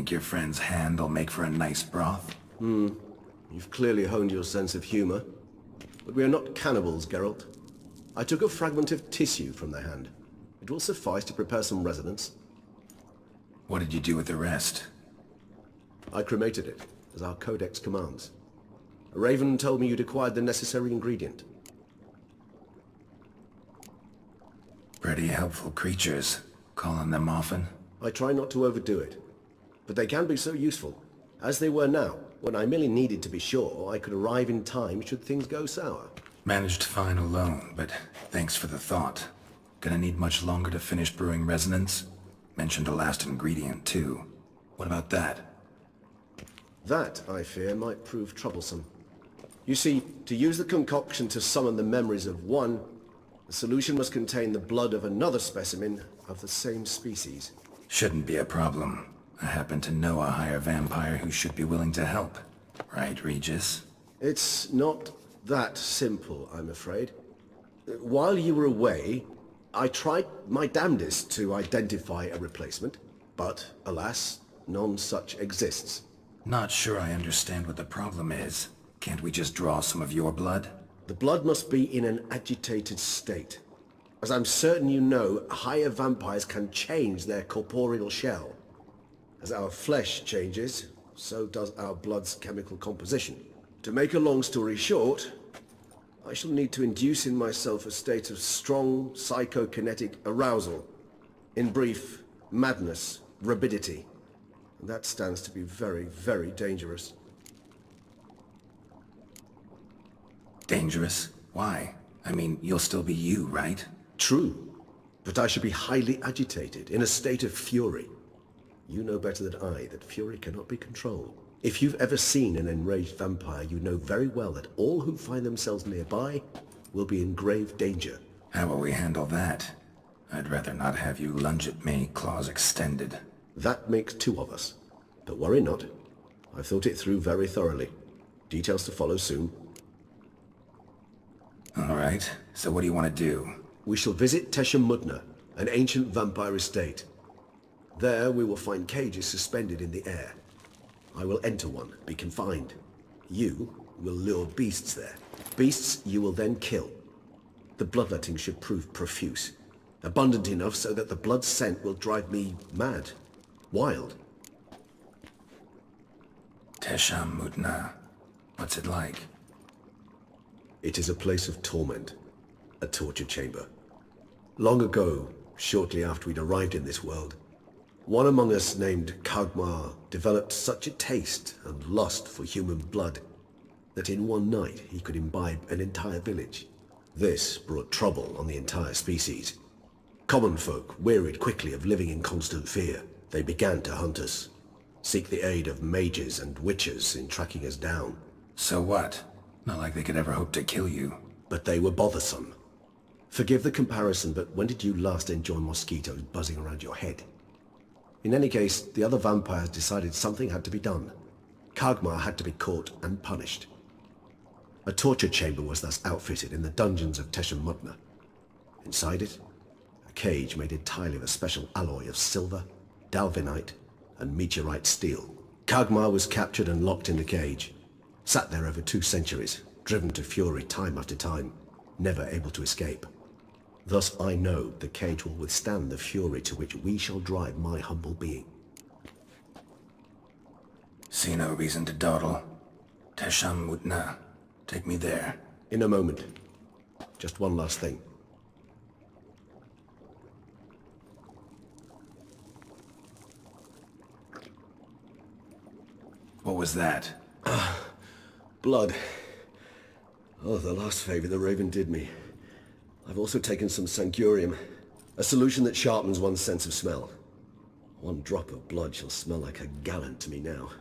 Think your friend's hand will make for a nice broth? You've clearly honed your sense of humor. But we are not cannibals, Geralt. I took a fragment of tissue from their hand. It will suffice to prepare some resonance. What did you do with the rest? I cremated it, as our codex commands. A raven told me you'd acquired the necessary ingredient. Pretty helpful creatures. Call on them often? I try not to overdo it, but they can be so useful, as they were now, when I merely needed to be sure I could arrive in time should things go sour. Managed fine alone, but thanks for the thought. Gonna need much longer to finish brewing resonance? Mentioned a last ingredient, too. What about that? That, I fear, might prove troublesome. You see, to use the concoction to summon the memories of one, the solution must contain the blood of another specimen of the same species. Shouldn't be a problem. I happen to know a higher vampire who should be willing to help. Right, Regis? It's not that simple, I'm afraid. While you were away, I tried my damnedest to identify a replacement, but, alas, none such exists. Not sure I understand what the problem is. Can't we just draw some of your blood? The blood must be in an agitated state. As I'm certain you know, higher vampires can change their corporeal shell. As our flesh changes, so does our blood's chemical composition. To make a long story short, I shall need to induce in myself a state of strong psychokinetic arousal. In brief, madness, rabidity. And that stands to be very, very dangerous. Dangerous? Why? I mean, you'll still be you, right? True, but I should be highly agitated, in a state of fury. You know better than I that fury cannot be controlled. If you've ever seen an enraged vampire, you know very well that all who find themselves nearby will be in grave danger. How will we handle that? I'd rather not have you lunge at me, claws extended. That makes two of us. But worry not. I've thought it through very thoroughly. Details to follow soon. All right, so what do you want to do? We shall visit Teshem Mudna, an ancient vampire estate. There we will find cages suspended in the air. I will enter one, be confined. You will lure beasts there. Beasts you will then kill. The bloodletting should prove profuse. Abundant enough so that the blood scent will drive me mad. Wild. Teshem Mudna. What's it like? It is a place of torment. A torture chamber. Long ago, shortly after we'd arrived in this world, one among us named Kagmar developed such a taste and lust for human blood that in one night he could imbibe an entire village. This brought trouble on the entire species. Common folk wearied quickly of living in constant fear. They began to hunt us, seek the aid of mages and witches in tracking us down. So what? Not like they could ever hope to kill you. But they were bothersome. Forgive the comparison, but when did you last enjoy mosquitoes buzzing around your head? In any case, the other vampires decided something had to be done. Kagmar had to be caught and punished. A torture chamber was thus outfitted in the dungeons of Teshem Mudna. Inside it, a cage made entirely of a special alloy of silver, dalvinite, and meteorite steel. Kagmar was captured and locked in the cage. Sat there over 2 centuries, driven to fury time after time, never able to escape. Thus I know the cage will withstand the fury to which we shall drive my humble being. See no reason to dawdle. Teshem Mudna. Take me there. In a moment. Just one last thing. What was that? Blood. Oh, the last favor the Raven did me. I've also taken some Sangurium, a solution that sharpens one's sense of smell. One drop of blood shall smell like a gallon to me now.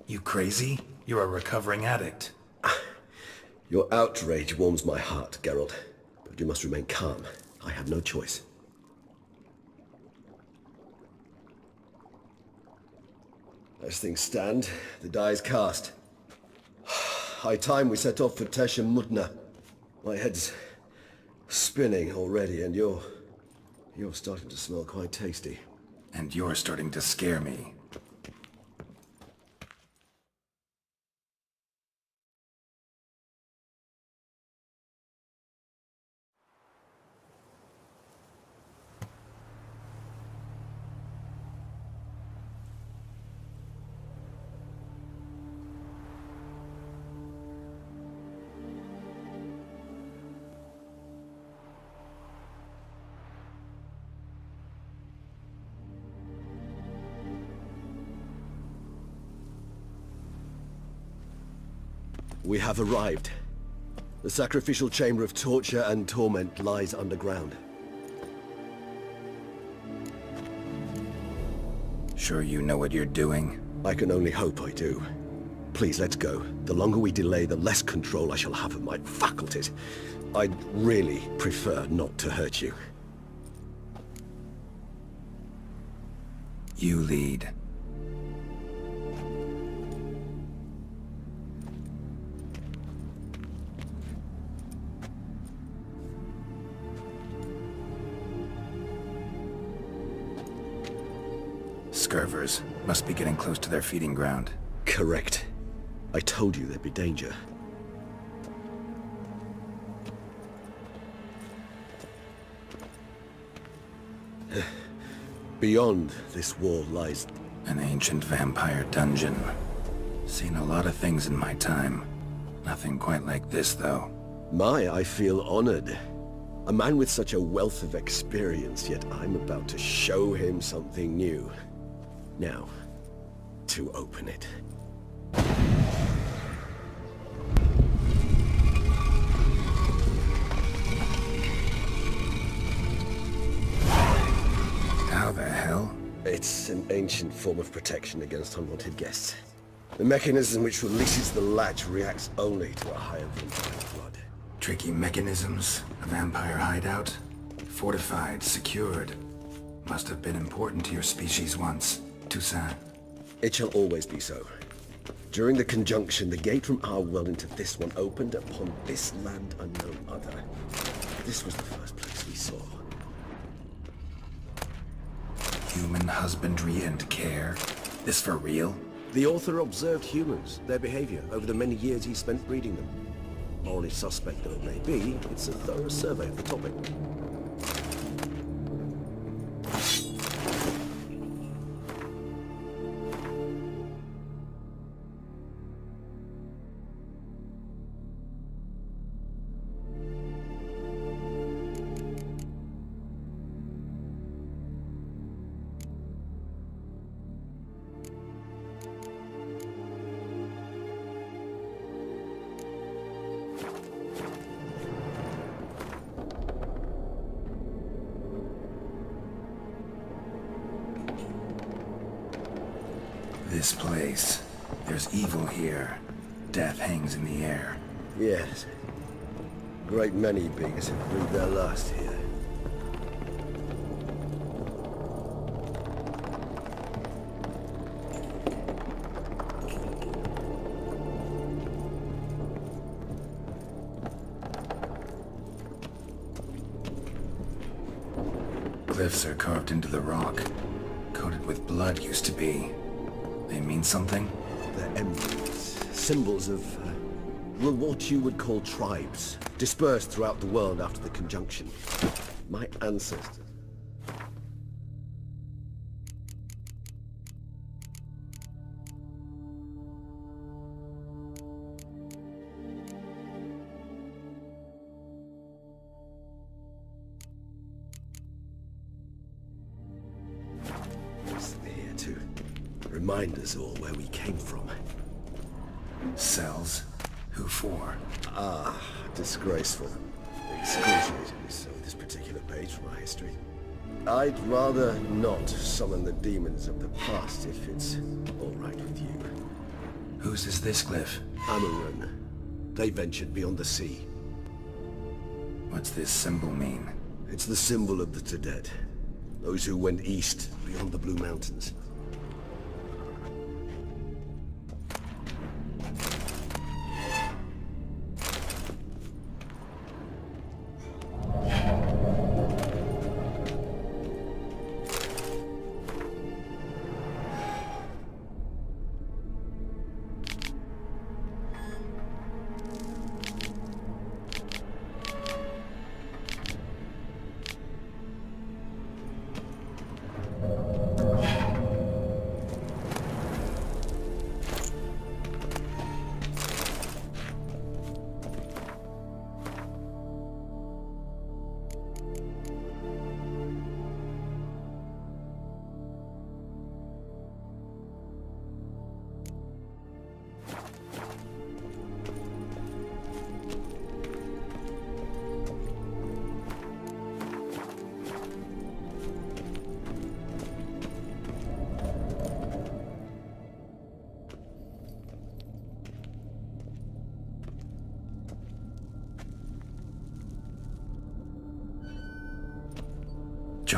You crazy? You're a recovering addict. Your outrage warms my heart, Geralt, but you must remain calm. I have no choice. As things stand, the die is cast. High time we set off for Teshem Mudna. My head's spinning already, and you're starting to smell quite tasty. And you're starting to scare me. We have arrived. The sacrificial chamber of torture and torment lies underground. Sure you know what you're doing? I can only hope I do. Please, let's go. The longer we delay, the less control I shall have of my faculties. I'd really prefer not to hurt you. You lead. Scurvers must be getting close to their feeding ground. Correct. I told you there'd be danger. Beyond this wall lies... An ancient vampire dungeon. Seen a lot of things in my time. Nothing quite like this, though. I feel honored. A man with such a wealth of experience, yet I'm about to show him something new. Now, to open it. How the hell? It's an ancient form of protection against unwanted guests. The mechanism which releases the latch reacts only to a higher vampire flood. Tricky mechanisms, a vampire hideout. Fortified, secured. Must have been important to your species once, Toussaint. It shall always be so. During the conjunction, the gate from our world into this one opened upon this land and no other. This was the first place we saw. Human husbandry and care. This for real? The author observed humans, their behavior, over the many years he spent breeding them. Morally suspect though it may be, it's a thorough survey of the topic. This place. There's evil here. Death hangs in the air. Yes. Great many beings have breathed their last here. Glyphs are carved into the rock. Coated with blood used to be. They mean something? They're emblems, symbols of, well, what you would call tribes, dispersed throughout the world after the conjunction. My ancestors. Here to remind us all where we came from. Cells? Who for? Disgraceful. Excruciatingly so, this particular page from our history. I'd rather not summon the demons of the past if it's all right with you. Whose is this glyph? Amaran. They ventured beyond the sea. What's this symbol mean? It's the symbol of the Tedet. Those who went east, beyond the Blue Mountains.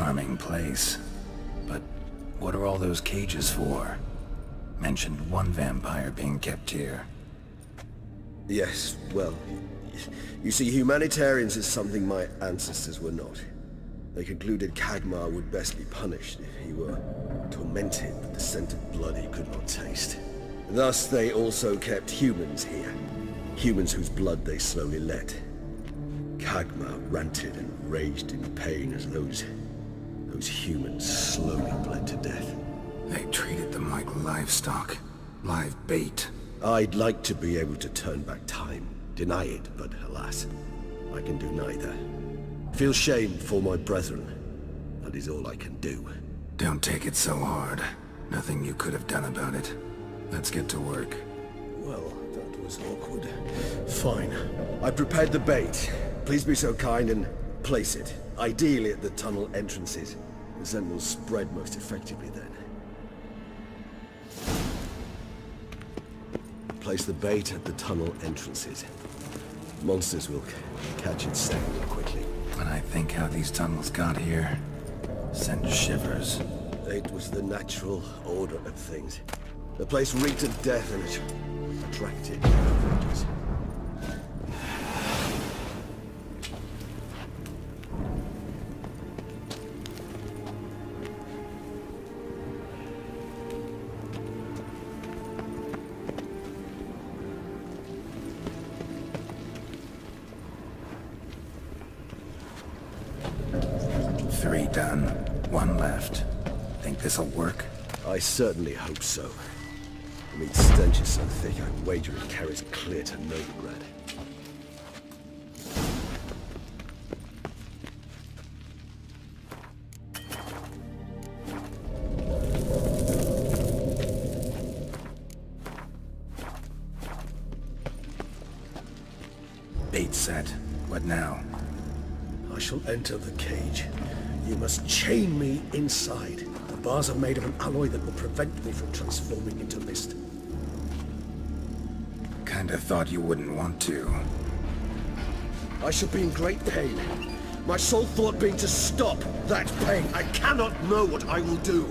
charming place. But what are all those cages for? Mentioned one vampire being kept here. Yes, well, you see, humanitarians is something my ancestors were not. They concluded Kagmar would best be punished if he were tormented with the scent of blood he could not taste. Thus, they also kept humans here. Humans whose blood they slowly let. Kagmar ranted and raged in pain as those humans slowly bled to death. They treated them like livestock. Live bait. I'd like to be able to turn back time, deny it, but alas, I can do neither. Feel shame for my brethren. That is all I can do. Don't take it so hard. Nothing you could have done about it. Let's get to work. Well, that was awkward. Fine. I prepared the bait. Please be so kind and place it. Ideally at the tunnel entrances. The scent will spread most effectively then. Place the bait at the tunnel entrances. Monsters will catch its scent more quickly. When I think how these tunnels got here, send shivers. It was the natural order of things. The place reeked of death and it attracted predators. Three done. One left. Think this'll work? I certainly hope so. The meat stench is so thick I wager it carries clear to Novigrad. Bait set. What now? I shall enter the cage. You must chain me inside. The bars are made of an alloy that will prevent me from transforming into mist. Kinda thought you wouldn't want to. I shall be in great pain. My sole thought being to stop that pain. I cannot know what I will do.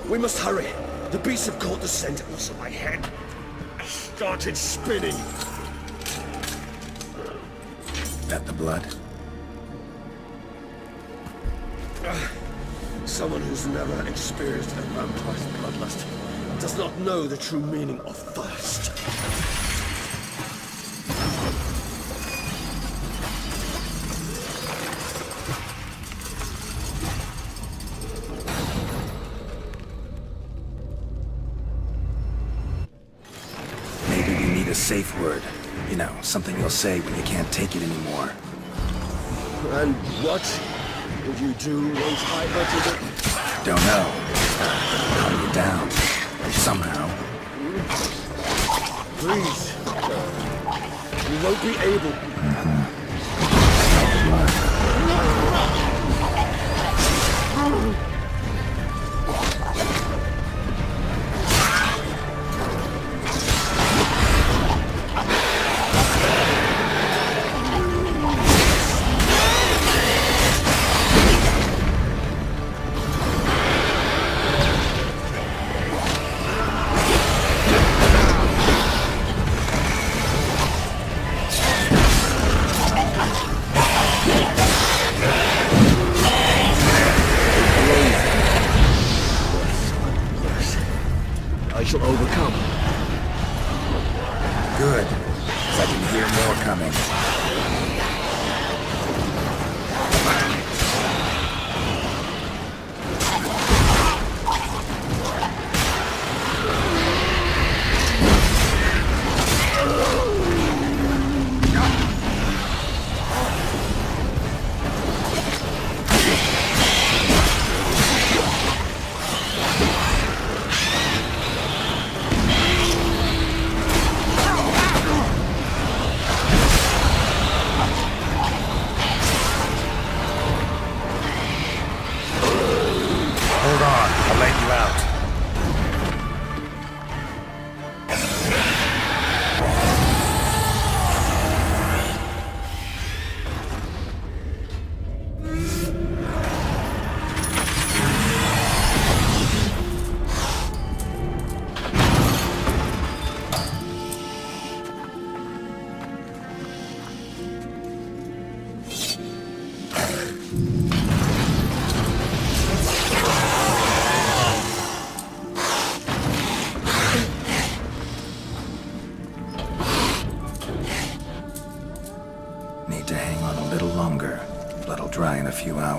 We must hurry. The beasts have caught the scent and also my head. I started spinning. That the blood? Someone who's never experienced a vampire's bloodlust does not know the true meaning of thirst. Safe word. You know, something you'll say when you can't take it anymore. And what would you do once I uttered it? Don't know. Calm you down. Somehow. Please. You won't be able. I shall overcome. Good. 'Cause I can hear more coming. Hold on, I'll let you out.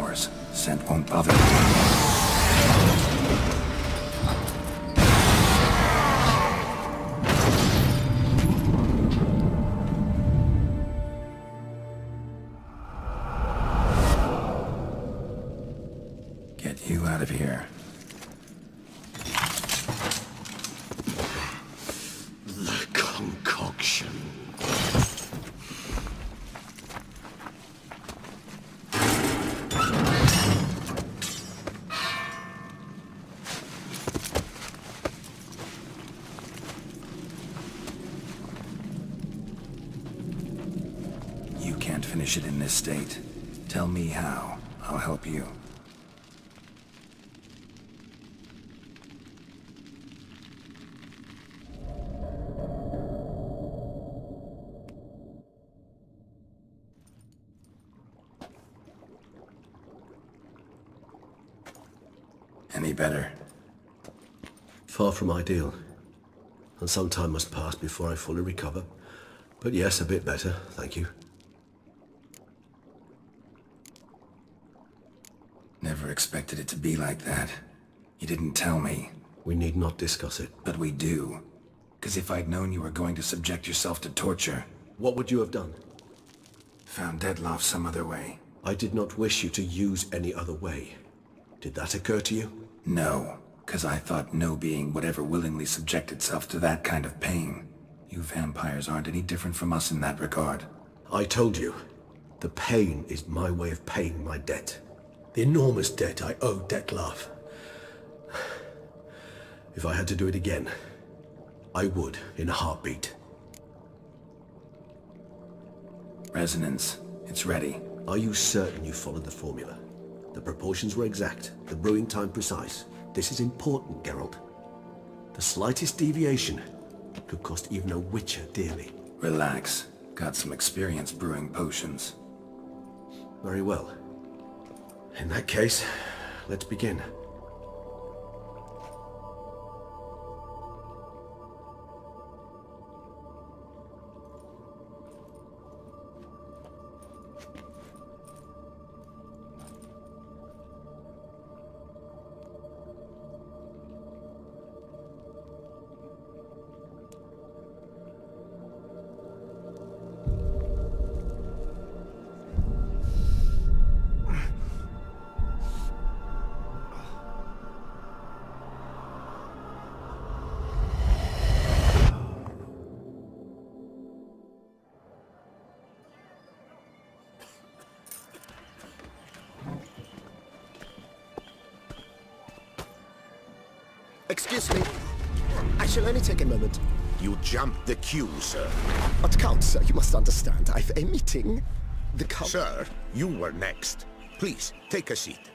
hours. Scent won't bother me. Get you out of here. The concoction. You can't finish it in this state. Tell me how. I'll help you. Any better? Far from ideal. And some time must pass before I fully recover. But yes, a bit better, thank you. Never expected it to be like that. You didn't tell me. We need not discuss it. But we do. 'Cause if I'd known you were going to subject yourself to torture... What would you have done? Found Deadloff some other way. I did not wish you to use any other way. Did that occur to you? No, 'cause I thought no being would ever willingly subject itself to that kind of pain. You vampires aren't any different from us in that regard. I told you, the pain is my way of paying my debt. The enormous debt I owe Dettlaff. If I had to do it again, I would in a heartbeat. Resonance. It's ready. Are you certain you followed the formula? The proportions were exact, the brewing time precise. This is important, Geralt. The slightest deviation could cost even a witcher dearly. Relax. Got some experience brewing potions. Very well. In that case, let's begin. Excuse me. I shall only take a moment. You jumped the queue, sir. But Count, sir, you must understand. I've a meeting. The Count... Sir, you were next. Please, take a seat.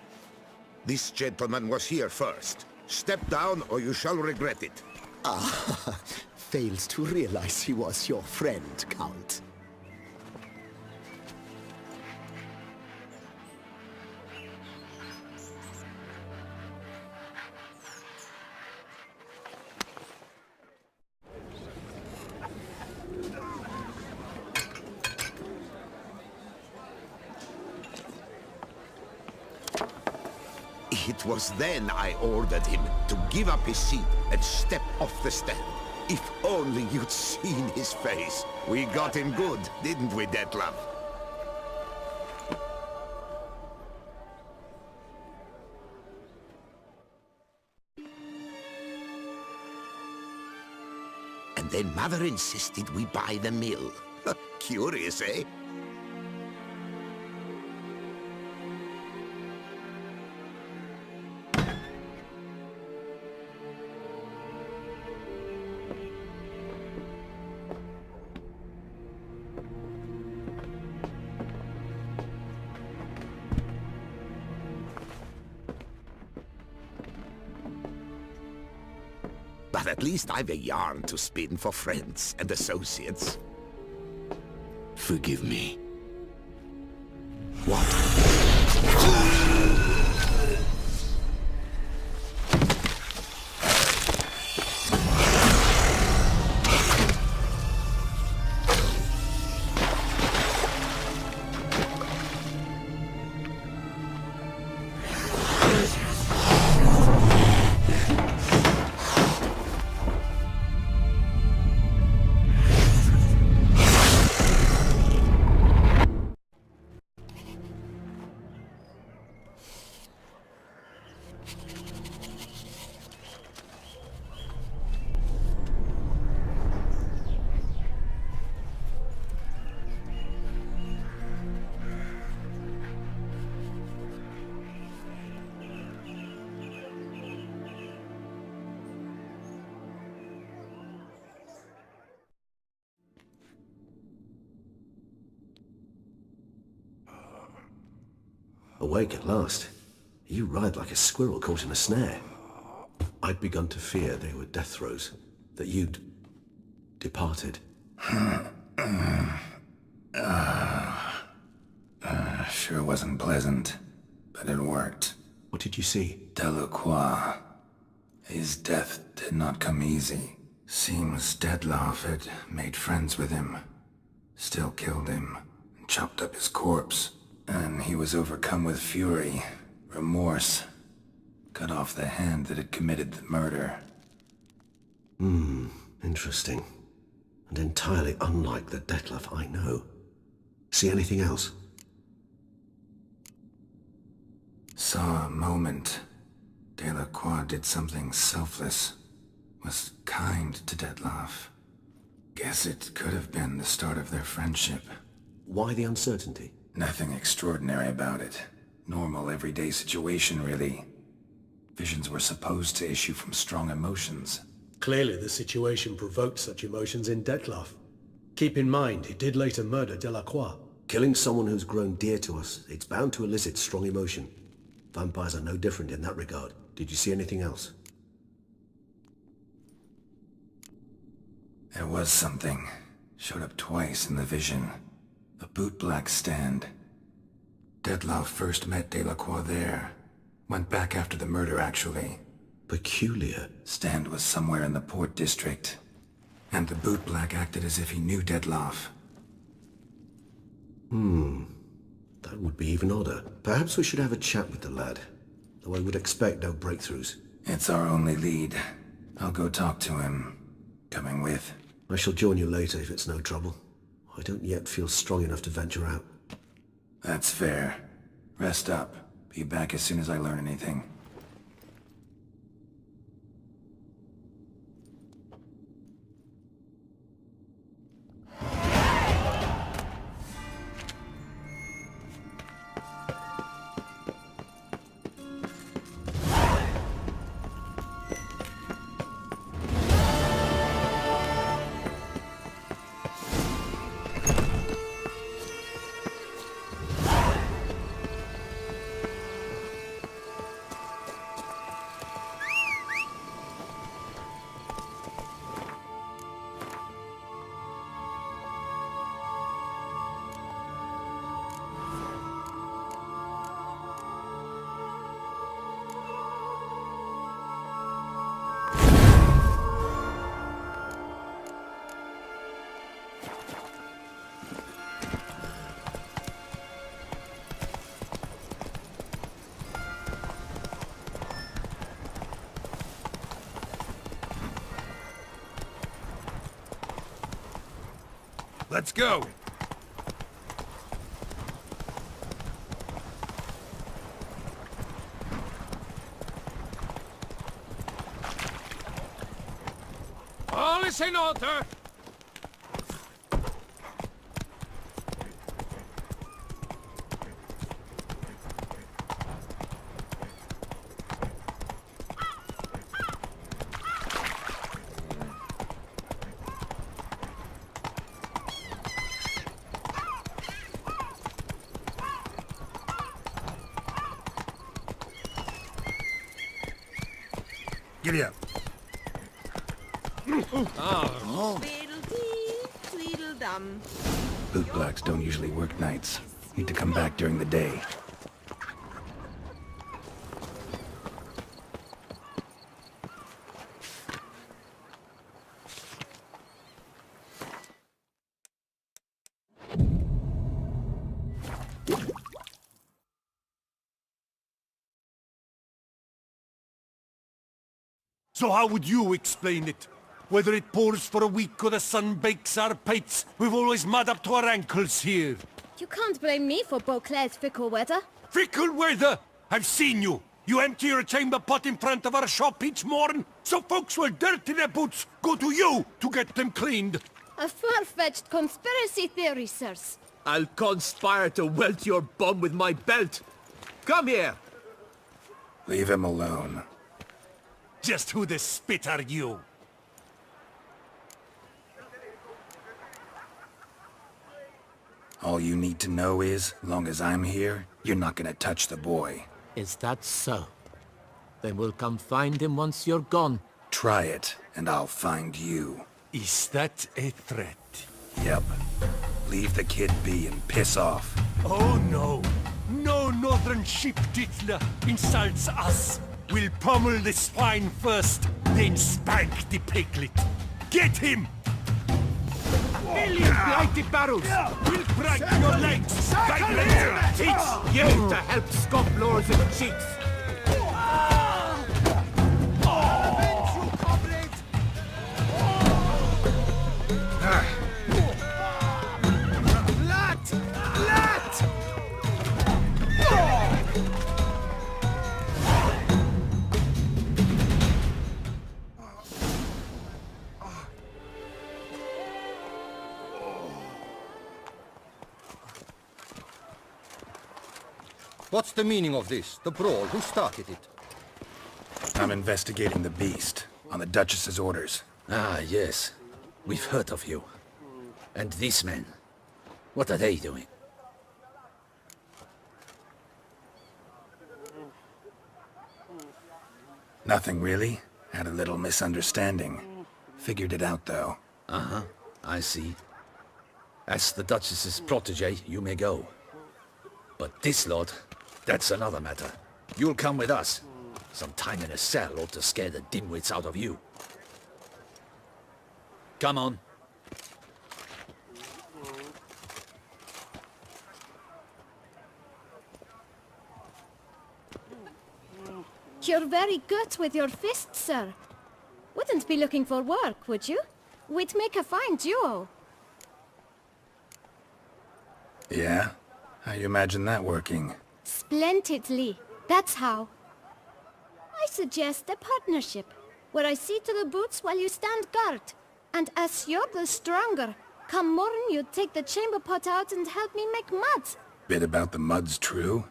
This gentleman was here first. Step down or you shall regret it. Ah, fails to realize he was your friend, Count. It was then I ordered him to give up his seat and step off the stand. If only you'd seen his face. We got him good, didn't we, Detlef? And then Mother insisted we buy the mill. Curious, eh? But at least I've a yarn to spin for friends and associates. Forgive me. What? awake at last. You ride like a squirrel caught in a snare. I'd begun to fear they were death throes, that you'd departed. Sure wasn't pleasant, but it worked. What did you see? Delacroix. His death did not come easy. Seems Dettlaff had made friends with him. Still killed him, and chopped up his corpse. And he was overcome with fury, remorse. Cut off the hand that had committed the murder. Interesting. And entirely unlike the Dettlaff I know. See anything else? Saw a moment. Delacroix did something selfless. Was kind to Dettlaff. Guess it could have been the start of their friendship. Why the uncertainty? Nothing extraordinary about it. Normal, everyday situation, really. Visions were supposed to issue from strong emotions. Clearly the situation provoked such emotions in Dettlaff. Keep in mind, he did later murder Delacroix. Killing someone who's grown dear to us, it's bound to elicit strong emotion. Vampires are no different in that regard. Did you see anything else? There was something. Showed up twice in the vision. A bootblack stand. Dettlaff first met Delacroix there. Went back after the murder, actually. Peculiar. Stand was somewhere in the Port District. And the bootblack acted as if he knew Dettlaff. That would be even odder. Perhaps we should have a chat with the lad. Though I would expect no breakthroughs. It's our only lead. I'll go talk to him. Coming with. I shall join you later if it's no trouble. I don't yet feel strong enough to venture out. That's fair. Rest up. Be back as soon as I learn anything. Let's go! All is in order! Giddy up. Tweedledee, tweedledum. Bootblacks don't usually work nights. Need to come back during the day. So how would you explain it? Whether it pours for a week or the sun bakes our pates, we've always mud up to our ankles here. You can't blame me for Beauclair's fickle weather. Fickle weather! I've seen you! You empty your chamber pot in front of our shop each morn, so folks will dirty their boots, go to you to get them cleaned. A far-fetched conspiracy theory, sirs. I'll conspire to welt your bum with my belt. Come here! Leave him alone. Just who the spit are you? All you need to know is, long as I'm here, you're not gonna touch the boy. Is that so? Then we'll come find him once you're gone. Try it, and I'll find you. Is that a threat? Yep. Leave the kid be and piss off. Oh no! No northern sheep titler insults us! We'll pummel the swine first, then spank the piglet. Get him! Million blighted barrels! We'll break your legs! Violate your teeth! Give to help scofflords and cheats! What's the meaning of this? The brawl? Who started it? I'm investigating the beast, on the Duchess's orders. Ah, yes. We've heard of you. And these men, what are they doing? Nothing really. Had a little misunderstanding. Figured it out, though. Uh-huh, I see. As the Duchess's protege, you may go. But this lot, that's another matter. You'll come with us. Some time in a cell ought to scare the dimwits out of you. Come on. You're very good with your fists, sir. Wouldn't be looking for work, would you? We'd make a fine duo. Yeah? How you imagine that working? Splendidly. That's how. I suggest a partnership, where I see to the boots while you stand guard. And as you're the stronger, come morn you take the chamber pot out and help me make mud. Bit about the mud's true?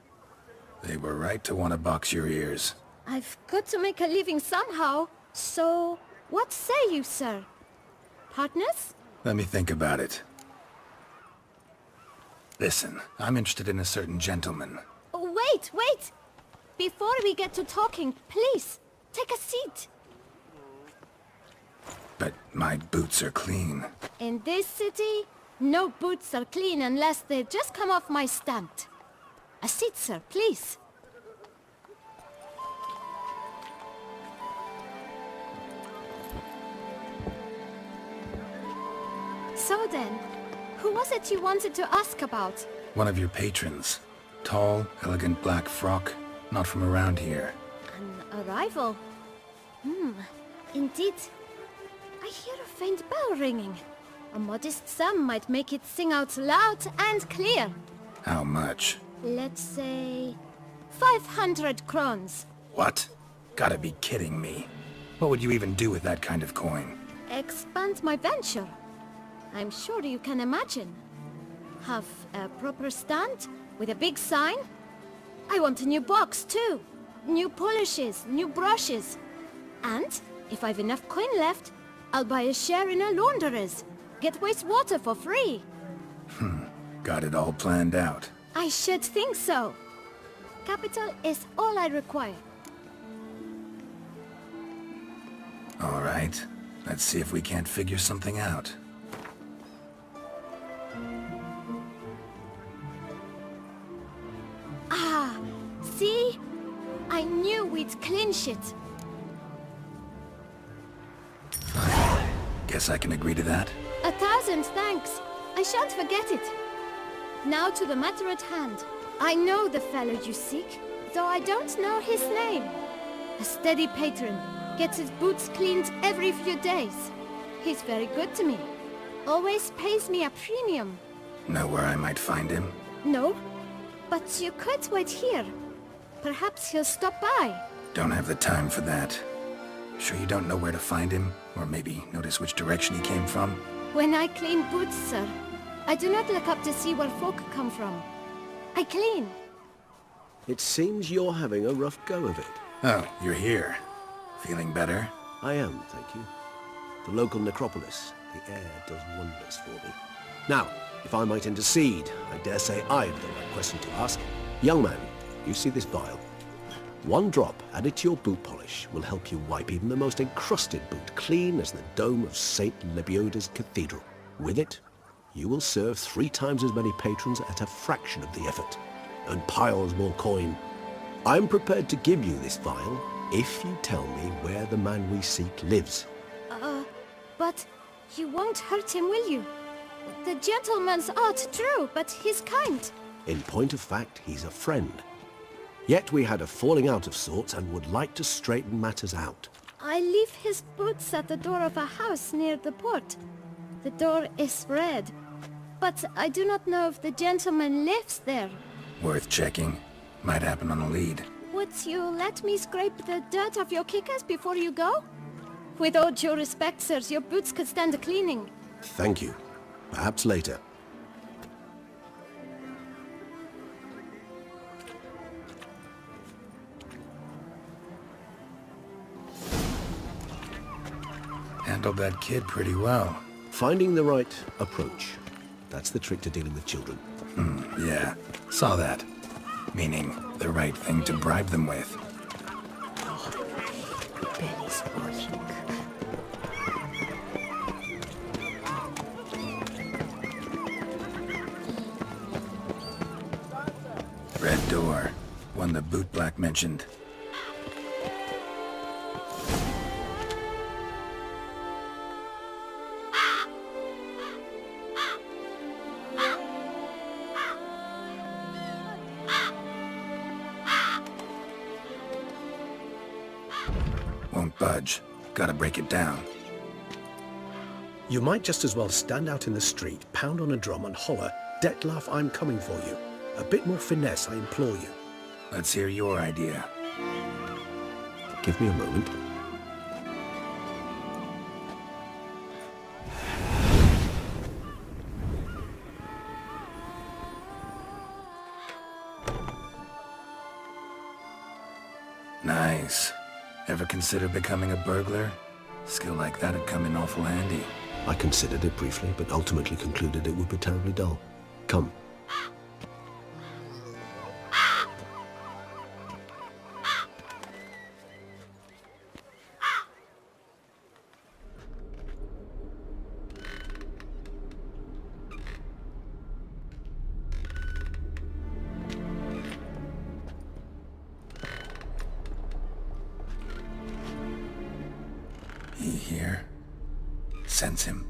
They were right to want to box your ears. I've got to make a living somehow, so what say you, sir? Partners? Let me think about it. Listen, I'm interested in a certain gentleman. Oh, wait! Before we get to talking, please, take a seat. But my boots are clean. In this city, no boots are clean unless they just come off my stand. A seat, sir, please. So then, who was it you wanted to ask about? One of your patrons. Tall, elegant black frock. Not from around here. An arrival? Indeed. I hear a faint bell ringing. A modest sum might make it sing out loud and clear. How much? Let's say 500 crowns. What? Gotta be kidding me. What would you even do with that kind of coin? Expand my venture. I'm sure you can imagine. Have a proper stand with a big sign. I want a new box too. New polishes, new brushes. And if I've enough coin left, I'll buy a share in a launderer's. Get wastewater for free. Got it all planned out. I should think so. Capital is all I require. All right. Let's see if we can't figure something out. Ah, see? I knew we'd clinch it. Fine. Guess I can agree to that. 1,000 thanks. I shan't forget it. Now to the matter at hand. I know the fellow you seek, though I don't know his name. A steady patron, gets his boots cleaned every few days. He's very good to me. Always pays me a premium. Know where I might find him? No, but you could wait here. Perhaps he'll stop by. Don't have the time for that. Sure you don't know where to find him? Or maybe notice which direction he came from? When I clean boots, sir, I do not look up to see where folk come from. I clean. It seems you're having a rough go of it. Oh, you're here. Feeling better? I am, thank you. The local necropolis. The air does wonders for me. Now, If I might intercede, I dare say I have the right question to ask. Young man, you see this vial? One drop added to your boot polish will help you wipe even the most encrusted boot clean as the dome of St. Lebioda's Cathedral. With it, you will serve 3 times as many patrons at a fraction of the effort, and piles more coin. I'm prepared to give you this vial if you tell me where the man we seek lives. But you won't hurt him, will you? The gentleman's art, true, but he's kind. In point of fact, he's a friend. Yet we had a falling out of sorts and would like to straighten matters out. I leave his boots at the door of a house near the port. The door is red, but I do not know if the gentleman lives there. Worth checking. Might happen on a lead. Would you let me scrape the dirt off your kickers before you go? With all due respect, sirs, your boots could stand a cleaning. Thank you. Perhaps later. Handled that kid pretty well. Finding the right approach. That's the trick to dealing with children. Yeah, saw that. Meaning, the right thing to bribe them with. Red door. One the boot black mentioned. Won't budge. Gotta break it down. You might just as well stand out in the street, pound on a drum and holler, "Detlef, I'm coming for you." A bit more finesse, I implore you. Let's hear your idea. Give me a moment. Nice. Ever consider becoming a burglar? Skill like that'd come in awful handy. I considered it briefly, but ultimately concluded it would be terribly dull. Come. He here? Sense him.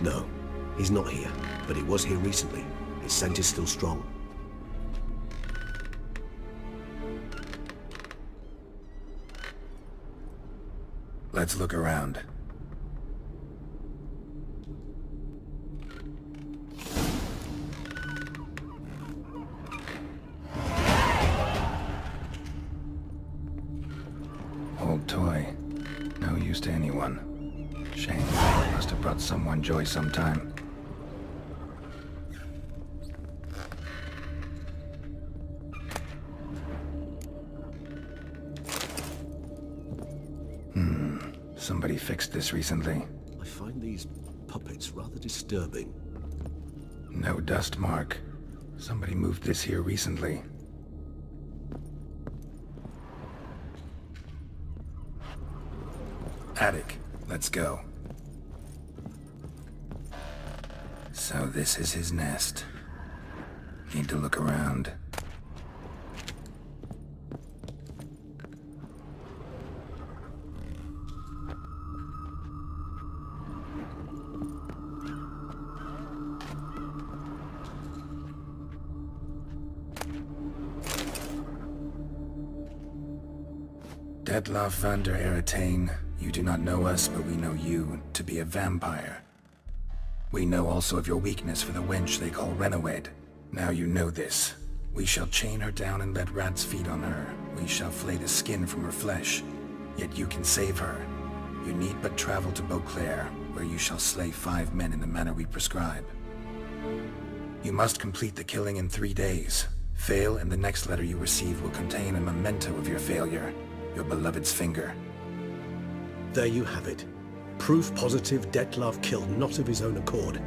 No, he's not here, but he was here recently. His scent is still strong. Let's look around. Old toy. No use to anyone. Shame. Must have brought someone joy sometime. Somebody fixed this recently. I find these puppets rather disturbing. No dust mark. Somebody moved this here recently. Attic. Let's go. So this is his nest. Need to look around. Detlef van der Eretain, you do not know us, but we know you to be a vampire. We know also of your weakness for the wench they call Renawed. Now you know this. We shall chain her down and let rats feed on her. We shall flay the skin from her flesh. Yet you can save her. You need but travel to Beauclair, where you shall slay 5 men in the manner we prescribe. You must complete the killing in 3 days. Fail, and the next letter you receive will contain a memento of your failure. Your beloved's finger. There you have it. Proof positive Detlef killed not of his own accord.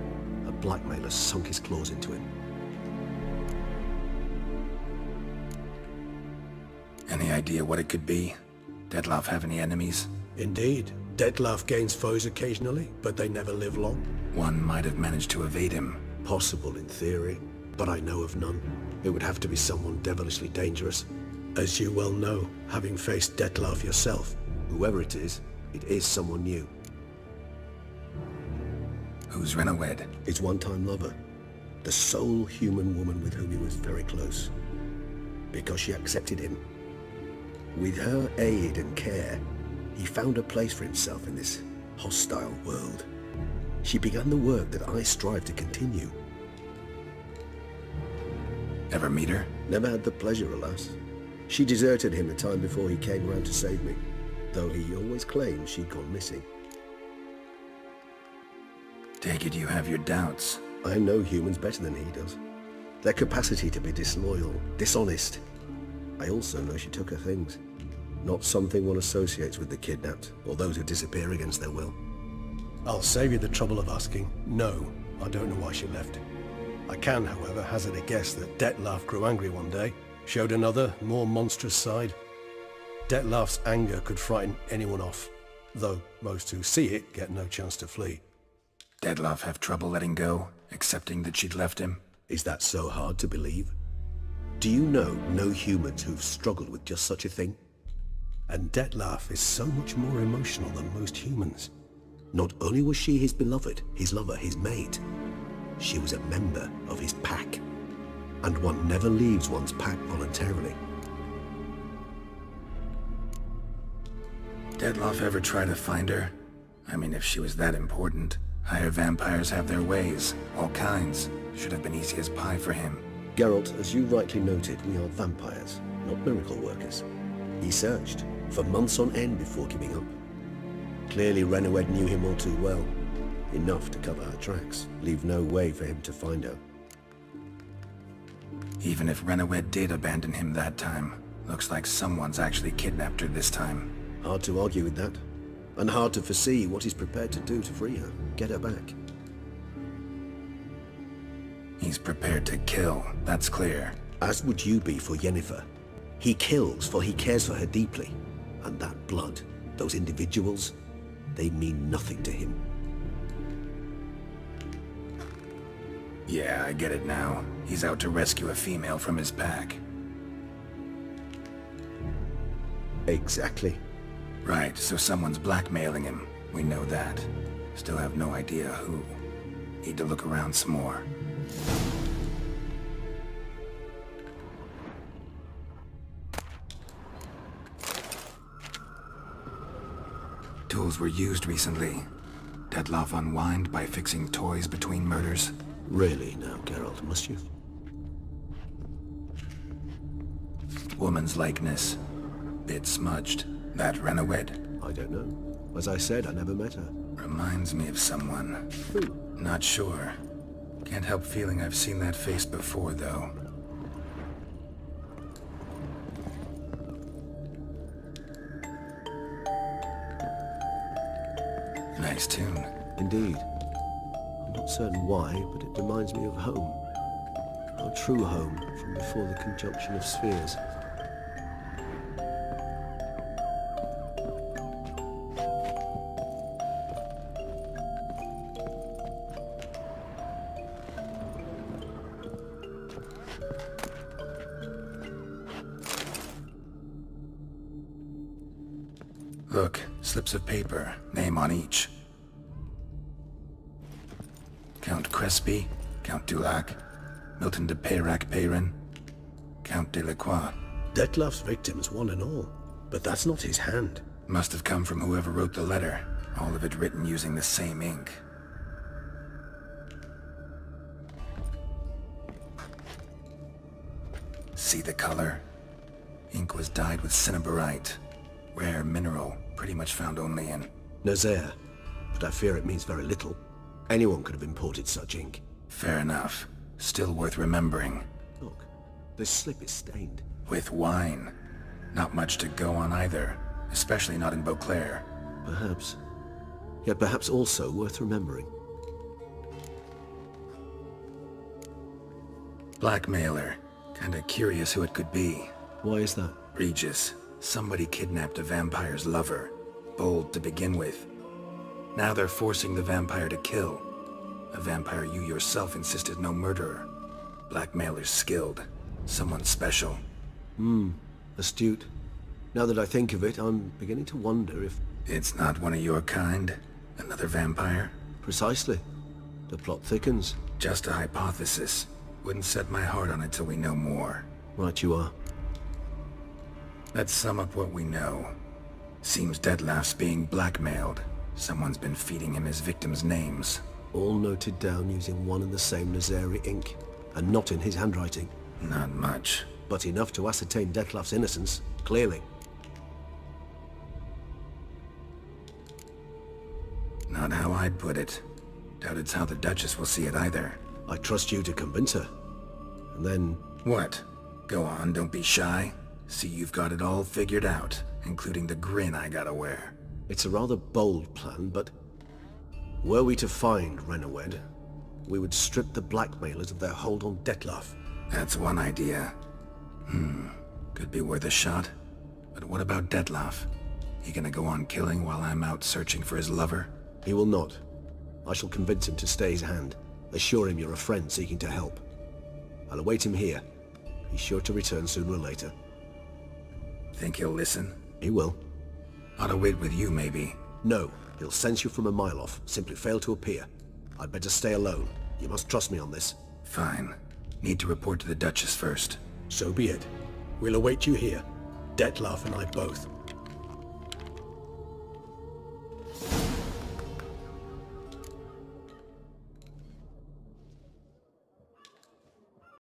A blackmailer sunk his claws into him. Any idea what it could be? Detlef have any enemies? Indeed, Detlef gains foes occasionally, but they never live long. One might have managed to evade him. Possible in theory, but I know of none. It would have to be someone devilishly dangerous. As you well know, having faced Detlef yourself. Whoever it is someone new. Who's Renawed? His one-time lover. The sole human woman with whom he was very close. Because she accepted him. With her aid and care, he found a place for himself in this hostile world. She began the work that I strive to continue. Ever meet her? Never had the pleasure, alas. She deserted him a time before he came round to save me, though he always claimed she'd gone missing. Take it you have your doubts. I know humans better than he does. Their capacity to be disloyal, dishonest. I also know she took her things. Not something one associates with the kidnapped, or those who disappear against their will. I'll save you the trouble of asking. No, I don't know why she left. I can, however, hazard a guess that Detlef grew angry one day, showed another, more monstrous side. Detlef's anger could frighten anyone off, though most who see it get no chance to flee. Detlef have trouble letting go, accepting that she'd left him? Is that so hard to believe? Do you know no humans who've struggled with just such a thing? And Detlef is so much more emotional than most humans. Not only was she his beloved, his lover, his mate, she was a member of his pack. And one never leaves one's pack voluntarily. Detlef ever try to find her? I mean, if she was that important. Higher vampires have their ways, all kinds. Should have been easy as pie for him. Geralt, as you rightly noted, we are vampires, not miracle workers. He searched, for months on end before giving up. Clearly Renawed knew him all too well. Enough to cover her tracks, leave no way for him to find her. Even if Renawed did abandon him that time, looks like someone's actually kidnapped her this time. Hard to argue with that. And hard to foresee what he's prepared to do to free her, get her back. He's prepared to kill, that's clear. As would you be for Yennefer. He kills for he cares for her deeply. And that blood, those individuals, they mean nothing to him. Yeah, I get it now. He's out to rescue a female from his pack. Exactly. Right, so someone's blackmailing him. We know that. Still have no idea who. Need to look around some more. Tools were used recently. Detlef unwind by fixing toys between murders. Really now, Geralt, must you? Woman's likeness. Bit smudged. That Renawed? I don't know. As I said, I never met her. Reminds me of someone. Who? Not sure. Can't help feeling I've seen that face before, though. Nice tune. Indeed. I'm not certain why, but it reminds me of home. Our true home from before the conjunction of spheres. Look, slips of paper, name on each. Count Crespi, Count Dulac, Milton de Peyrac-Peyrin, Count Delacroix. Detlef's victims, one and all. But that's not his hand. Must have come from whoever wrote the letter. All of it written using the same ink. See the color? Ink was dyed with cinnabarite. Rare mineral, pretty much found only in... Nazaire, but I fear it means very little. Anyone could have imported such ink. Fair enough. Still worth remembering. Look, this slip is stained. With wine. Not much to go on either, especially not in Beauclair. Perhaps. yet perhaps also worth remembering. Blackmailer. Kinda curious who it could be. Why is that? Regis. Somebody kidnapped a vampire's lover. Bold to begin with. Now they're forcing the vampire to kill. A vampire you yourself insisted no murderer. Blackmailer's skilled. Someone special. Astute. Now that I think of it, I'm beginning to wonder if... It's not one of your kind? Another vampire? Precisely. The plot thickens. Just a hypothesis. Wouldn't set my heart on it till we know more. Right you are. Let's sum up what we know. Seems Detlef's being blackmailed. Someone's been feeding him his victims' names. All noted down using one and the same Nazari ink, and not in his handwriting. Not much. But enough to ascertain Detlef's innocence, clearly. Not how I'd put it. Doubt it's how the Duchess will see it either. I trust you to convince her. And then... What? Go on, don't be shy. See you've got it all figured out, including the grin I gotta wear. It's a rather bold plan, but... Were we to find Renawed, we would strip the blackmailers of their hold on Detlef. That's one idea. Could be worth a shot. But what about Detlef? He gonna go on killing while I'm out searching for his lover? He will not. I shall convince him to stay his hand. Assure him you're a friend seeking to help. I'll await him here. He's sure to return sooner or later. Think he'll listen? He will. Ought to wait with you, maybe. No. He'll sense you from a mile off. Simply fail to appear. I'd better stay alone. You must trust me on this. Fine. Need to report to the Duchess first. So be it. We'll await you here. Detlef and I both.